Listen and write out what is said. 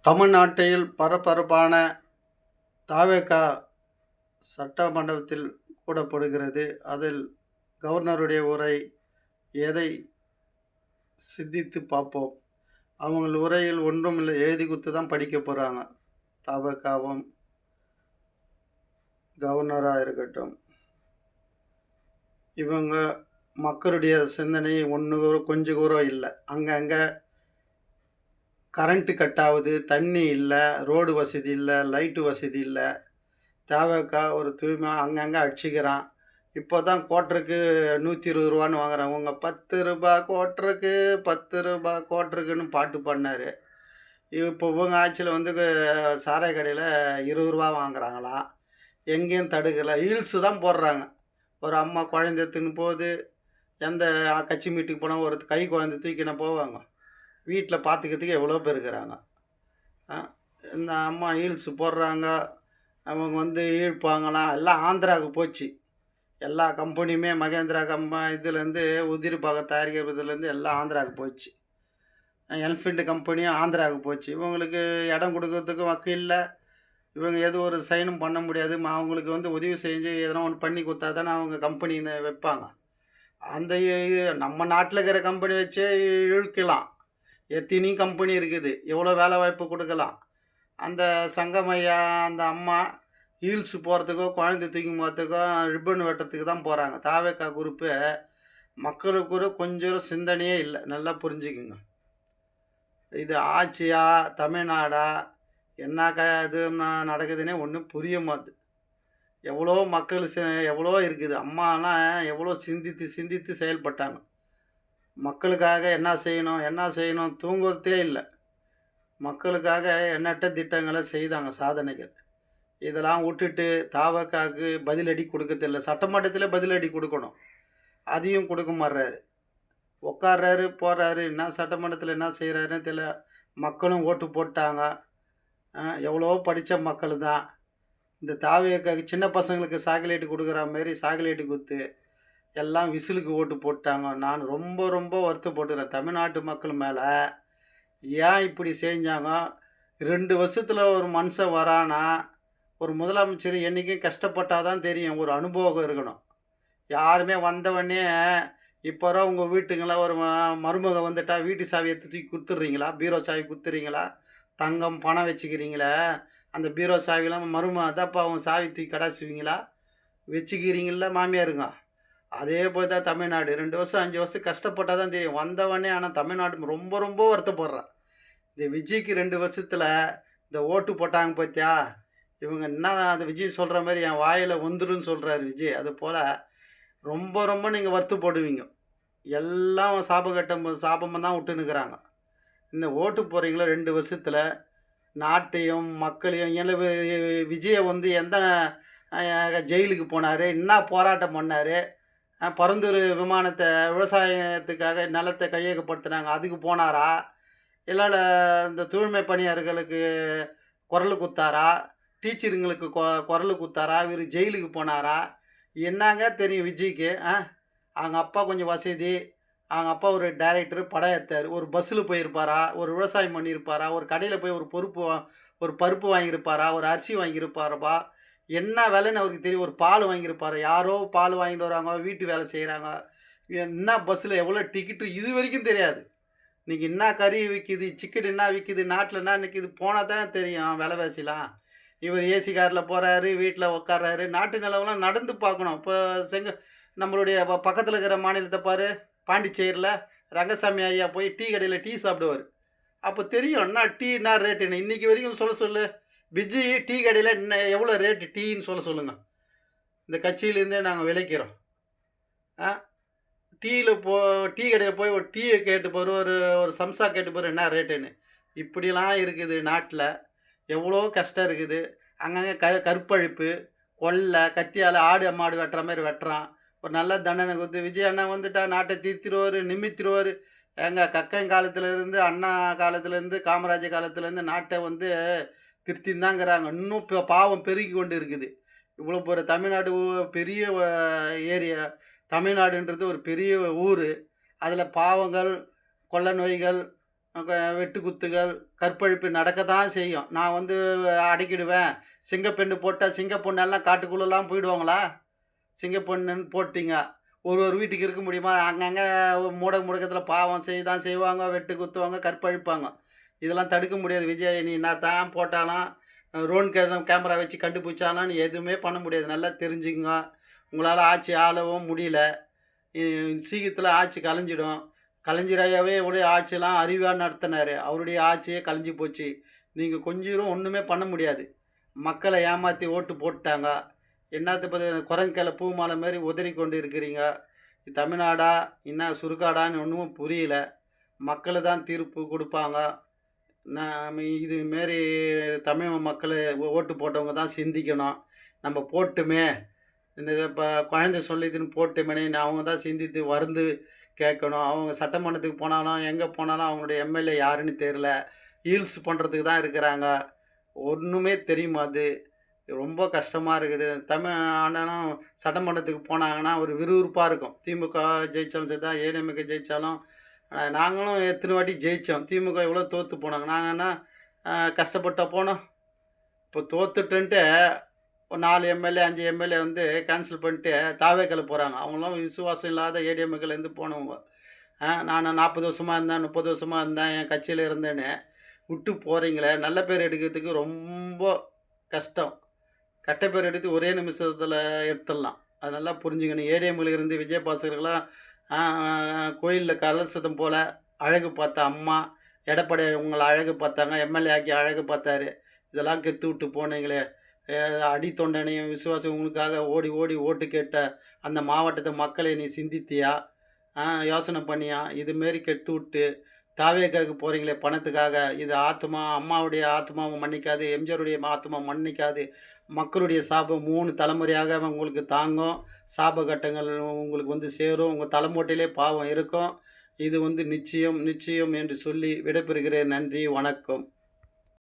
தமிழ்நாட்டில் பரபரப்பான தவேக சட்டமன்றத்தில் கூடப்படுகிறது. அதில் கவர்னருடைய உரை எதை சிந்தித்து பார்ப்போம். அவங்க உரையில் ஒன்றும் இல்லை, எழுதி குத்து தான் படிக்க போகிறாங்க. தவேகாவும் கவர்னராக இருக்கட்டும், இவங்க மக்களுடைய சிந்தனை ஒன்று கொஞ்சம் கூட இல்லை. அங்கங்கே கரண்ட்டு கட் ஆகுது, தண்ணி இல்லை, ரோடு வசதி இல்லை, லைட்டு வசதி இல்லை. தவேகா ஒரு தூய்மை அங்கங்கே அடிச்சுக்கிறான். இப்போ தான் குவாட்டருக்கு 120 வாங்குறான். உங்க 10 ரூபா குவாட்டருக்கு, 10 ரூபா குவாட்டருக்குன்னு பாட்டு பாடினாரு. இப்போ இவங்க ஆட்சியில் வந்து சாராய கடையில் 20 வாங்குறாங்களாம். எங்கேயும் தடுக்கலை, ஹீல்ஸு தான் போடுறாங்க. ஒரு அம்மா குழந்தை எடுத்துன்னு போகுது. எந்த கட்சி மீட்டுக்கு போனால் ஒரு கை குழந்தை தூக்கின போவாங்க. வீட்டில் பார்த்துக்கிறதுக்கு எவ்வளோ பேர் இருக்கிறாங்க. இந்த அம்மா ஹீல்ஸு போடுறாங்க. அவங்க வந்து இழுப்பாங்களாம். எல்லாம் ஆந்திராவுக்கு போச்சு. எல்லா கம்பெனியுமே மகேந்திரா இதுலேருந்து உதிரி பாகம் தயாரிக்கிறதுலேருந்து எல்லாம் ஆந்திராவுக்கு போச்சு. என்ஃபீல்டு கம்பெனியும் ஆந்திராவுக்கு போச்சு. இவங்களுக்கு இடம் கொடுக்கறதுக்கும் வக்கு இல்லை. இவங்க எது ஒரு சைனும் பண்ண முடியாது. அவங்களுக்கு வந்து உதவி செஞ்சு எதனா ஒன்று பண்ணி கொடுத்தா தானே அவங்க கம்பெனி வைப்பாங்க. அந்த நம்ம நாட்டில் இருக்கிற கம்பெனி வச்சே இழுக்கலாம். எத்தனை கம்பெனி இருக்குது, எவ்வளோ வேலை வாய்ப்பு கொடுக்கலாம். அந்த சங்கமையா அந்த அம்மா ஹீல்ஸ் போகிறதுக்கோ குழந்தை தூக்கி போகிறதுக்கோ ரிப்பன் வெட்டுறதுக்கு தான் போகிறாங்க. தாவேக்கா குரூப்பு மக்களுக்கு கூட கொஞ்சம் சிந்தனையே இல்லை. நல்லா புரிஞ்சுக்குங்க. இது ஆட்சியா தமிழ்நாடா என்ன இது நடக்குதுன்னே ஒன்றும் புரிய மாட்டுது. எவ்வளோ மக்கள் எவ்வளோ இருக்குது. அம்மாலாம் எவ்வளோ சிந்தித்து சிந்தித்து செயல்பட்டாங்க. மக்களுக்காக என்ன செய்யணும் என்ன செய்யணும் தூங்குறதே இல்லை. மக்களுக்காக எண்ணற்ற திட்டங்களை செய்தாங்க, சாதனைகள். இதெல்லாம் விட்டுட்டு தாவக்காவுக்கு பதிலடி கொடுக்கறதில்ல. சட்டமன்றத்தில் பதிலடி கொடுக்கணும், அதையும் கொடுக்க மாட்றாரு. உட்கார்றாரு போகிறாரு. என்ன சட்டமன்றத்தில் என்ன செய்கிறாருன்னு தெரியல. மக்களும் ஓட்டு போட்டாங்க. எவ்வளோ படித்த மக்கள் தான். இந்த தாவக்காவுக்கு சின்ன பசங்களுக்கு சாக்லேட்டு கொடுக்குற மாதிரி சாக்லேட்டு கொடுத்து எல்லாம் விசிலுக்கு ஓட்டு போட்டாங்க. நான் ரொம்ப ரொம்ப வருத்தப்பட்டுறேன் தமிழ்நாட்டு மக்கள் மேலே. ஏன் இப்படி செஞ்சாங்க? 2 வருஷத்தில் ஒரு மனுஷன் வரானா, ஒரு முதலமைச்சர் என்றைக்கும் கஷ்டப்பட்டால் தான் தெரியும். ஒரு அனுபவம் இருக்கணும். யாருமே வந்தவொடனே இப்போ உங்கள் வீட்டுங்களா ஒரு மருமக வந்துட்டா வீட்டு சாவியை தூக்கி கொடுத்துட்றீங்களா? பீரோ சாவி கொடுத்துறீங்களா? தங்கம் பணம் வச்சுக்கிறீங்களா? அந்த பீரோ சாவிலாம் அதாப்பா அவங்க சாவி தூக்கி கடாசுவீங்களா? வச்சுக்கிறீங்கள மாமியாருங்க. அதே போய் தான் தமிழ்நாடு 2 வருஷம் 5 வருஷம் கஷ்டப்பட்டால் தான் தெரியும் வந்தவொடனே. ஆனால் தமிழ்நாடு ரொம்ப ரொம்ப வருத்தப்படுறான். இந்த விஜய்க்கு 2 வருஷத்தில் இந்த ஓட்டு போட்டாங்க பார்த்தியா? இவங்க என்ன அந்த விஜய் சொல்கிற மாதிரி என் வாயில் வந்துருன்னு சொல்கிறாரு விஜய். அது போல் ரொம்ப ரொம்ப நீங்கள் வருத்தப்படுவீங்க. எல்லாம் சாபமாக தான் விட்டுன்னுக்குறாங்க. இந்த ஓட்டு போகிறீங்களா 2 வருஷத்தில் நாட்டையும் மக்களையும். ஏன்னா விஜயை வந்து எந்த ஜெயிலுக்கு போனார், என்ன போராட்டம் பண்ணார்? பரந்தூர் விமானத்தை விவசாயத்துக்காக நிலத்தை கையகப்படுத்தினாங்க, அதுக்கு போனாரா? இல்லை இந்த தூய்மை பணியாளர்களுக்கு குரல் குத்தாரா? டீச்சருங்களுக்கு குரல் குத்தாரா? இவர் ஜெயிலுக்கு போனாரா? என்னங்க தெரியும் விஜய்க்கு? அவங்க அப்பா கொஞ்சம் வசதி. அவங்க அப்பா ஒரு டைரக்டர், படம் எடுத்தார். ஒரு பஸ்ஸில் போயிருப்பாரா? ஒரு விவசாயம் பண்ணியிருப்பாரா? ஒரு கடையில் போய் ஒரு பருப்பு வாங்கியிருப்பாரா? ஒரு அரிசி வாங்கியிருப்பாரப்பா? என்ன விலைன்னு அவருக்கு தெரியும். ஒரு பால் வாங்கியிருப்பார். யாரோ பால் வாங்கிட்டு வராங்க, வீட்டு வேலை செய்கிறாங்க. என்ன பஸ்ஸில் எவ்வளோ டிக்கெட்டு இது வரைக்கும் தெரியாது. இன்றைக்கி என்ன கறி விற்கிது, சிக்கன் என்ன விற்கிது, நாட்டில் என்ன நிற்கிது போனால் தான் தெரியும் விலைவாசிலாம். இவர் ஏசி காரில் போகிறாரு, வீட்டில் உட்கார்றாரு. நாட்டு நிலவெல்லாம் நடந்து பார்க்கணும். இப்போ நம்மளுடைய பக்கத்தில் இருக்கிற மாநிலத்தை பாரு, பாண்டிச்சேரியில் ரங்கசாமி ஐயா போய் டீ கடையில் டீ சாப்பிடுவார். அப்போ தெரியும் என்ன டீ என்ன ரேட்டுன்னு. இன்றைக்கி வரைக்கும் சொல்லு விஜி டீ கடையில் என்ன எவ்வளோ ரேட்டு டீன்னு சொல்லுங்கள். இந்த கட்சியிலேருந்தே நாங்கள் விளைக்கிறோம். டீ கடையில் போய் ஒரு டீயை கேட்டு போகிற ஒரு சம்சா கேட்டு போகிற என்ன ரேட்டுன்னு. இப்படிலாம் இருக்குது நாட்டில். எவ்வளோ கஷ்டம் இருக்குது. அங்கங்கே கற்பழிப்பு, கொள்ளை, கத்தியால் ஆடு மாடு வெட்டுற மாதிரி வெட்டுறான். ஒரு நல்ல தண்டனை கொடுத்து விஜய் அண்ணா வந்துட்டா நாட்டை திருத்திடுவார், நிமித்திடுவார். எங்கள் கக்கன் காலத்துலேருந்து, அண்ணா காலத்துலேருந்து, காமராஜர் காலத்துலேருந்து நாட்டை வந்து திருத்தின்னு தாங்கிறாங்க. இன்னும் பாவம் பெருகி கொண்டு இருக்குது. இவ்வளோ போகிற தமிழ்நாடு பெரிய ஏரியா. தமிழ்நாடுன்றது ஒரு பெரிய ஊர். அதில் பாவங்கள், கொள்ள நோய்கள், வெட்டு குத்துகள், கற்பழிப்பு நடக்க தான் செய்யும். நான் வந்து அடக்கிடுவேன். சிங்கப்பெண்ணு போட்டா சிங்க பொண்ணெல்லாம் காட்டுக்குள்ளலாம் போயிடுவாங்களா? சிங்க பொண்ணுன்னு போட்டீங்க. ஒரு ஒரு வீட்டுக்கு இருக்க முடியுமா? அங்கங்க முடக்கத்தில பாவம் தான் செய்வாங்க. வெட்டு குத்துவாங்க, கற்பழிப்பாங்க. இதெல்லாம் தடுக்க முடியாது. விஜய் நீ என்னத்தான் போட்டாலும், ட்ரோன் கேமரா வச்சு கண்டுபிடிச்சாலும், நீ எதுவுமே பண்ண முடியாது. நல்லா தெரிஞ்சுக்கங்க. உங்களால ஆட்சி ஆளவும் முடியல. இ சீக்கிரத்தில ஆட்சி கலைஞ்சிடும். கலைஞர் ஐயாவே உடைய ஆட்சியெல்லாம் அறிவா நடத்தினாரு. அவருடைய ஆட்சியே கலைஞ்சு போச்சு. நீங்க கொஞ்சம் ஒண்ணுமே பண்ண முடியாது. மக்கள ஏமாத்தி ஓட்டு போட்டுட்டாங்க. என்னாத்த குரங்கு கையில பூ மாலை மாரி உதறிக் கொண்டு இருக்கிறீங்க. இது தமிழ்நாடா? என்ன சுடுகாடான்னு ஒண்ணும் புரியல. மக்களு தான் தீர்ப்பு குடுப்பாங்க. நாம இது மாரி தமிழ் மக்களு ஓட்டு போட்டவங்க தான் சிந்திக்கணும். நம்ம போட்டுமே, இந்த இப்ப குழந்தை சொல்லிதுன்னு போட்டுமேன்னு அவங்க தான் சிந்தித்து வருந்து கேட்கணும். அவங்க சட்டமன்றத்துக்கு போனாலும், எங்க போனாலும் அவங்களுடைய எம்எல்ஏ யாருன்னு தெரியல. ரீல்ஸ் பண்றதுக்கு தான் இருக்கிறாங்க. ஒண்ணுமே தெரிய மாட்டுது. ரொம்ப கஷ்டமா இருக்குது. அண்ணனும் சட்டமன்றத்துக்கு போனாங்கன்னா, ஒரு விறுவிறுப்பா இருக்கும். திமுக ஜெயிச்சாலும் சரிதான், ஏடிஎம்கே ஜெயிச்சாலும், நாங்களும் எத்தன வாட்டி ஜெயிச்சோம். திமுக எவ்வளோ தோத்து போனாங்க. நாங்க என்ன கஷ்டப்பட்டா போனோம்? இப்போ தோத்துட்டோன்ட்டு ஒரு 4 எம்எல்ஏ, 5 எம்எல்ஏ வந்து கேன்சல் பண்ணிட்டு தாவேக்கால போறாங்க. அவங்கலாம் விசுவாசம் இல்லாத ஏடிஎம்கேலேருந்து போனவங்க. நான் 40 வருஷமா இருந்தேன், 30 வருஷமா இருந்தேன், என் கட்சியில இருந்தேன்னு விட்டு போறீங்களே! நல்ல பேர் எடுக்கிறதுக்கு ரொம்ப கஷ்டம். கெட்ட பேர் எடுத்து ஒரே நிமிஷத்துல எடுத்துடலாம். அது நல்லா புரிஞ்சுக்கணும். ஏடிஎம்ல இருந்து விஜயபாஸ்கர்லாம் ஆ கோயில்ல கலசதம் போல அழகு பார்த்த அம்மா, எடப்பாடி உங்கள அழகு பார்த்தாங்க. எம்எல்ஏ ஆக்கி அழகு பார்த்தாரு. இதெல்லாம் கெத்து விட்டு போனீங்களே! அ அடித்தொண்டனையும் விசுவாசம் உங்களுக்காக ஓடி ஓடி ஓட்டு கேட்ட அந்த மாவட்டத்து மக்களை நீ சிந்தித்தியா? யோசனை பண்ணியா? இது மாரி கெடுத்துவிட்டு தாவேக்காவுக்கு போறீங்களே பணத்துக்காக, இது ஆத்துமா அம்மாவுடைய ஆத்துமாவ மன்னிக்காது, எம்ஜிஆருடைய ஆத்துமா மன்னிக்காது. மக்களுடைய சாபம் 3 தலைமுறையாக உங்களுக்கு தாங்கும். சாப கட்டங்கள் உங்களுக்கு வந்து சேரும். உங்க தலைமூட்டையிலே பாவம் இருக்கும். இது வந்து நிச்சயம், நிச்சயம் என்று சொல்லி விடைபெறுகிறேன். நன்றி, வணக்கம்.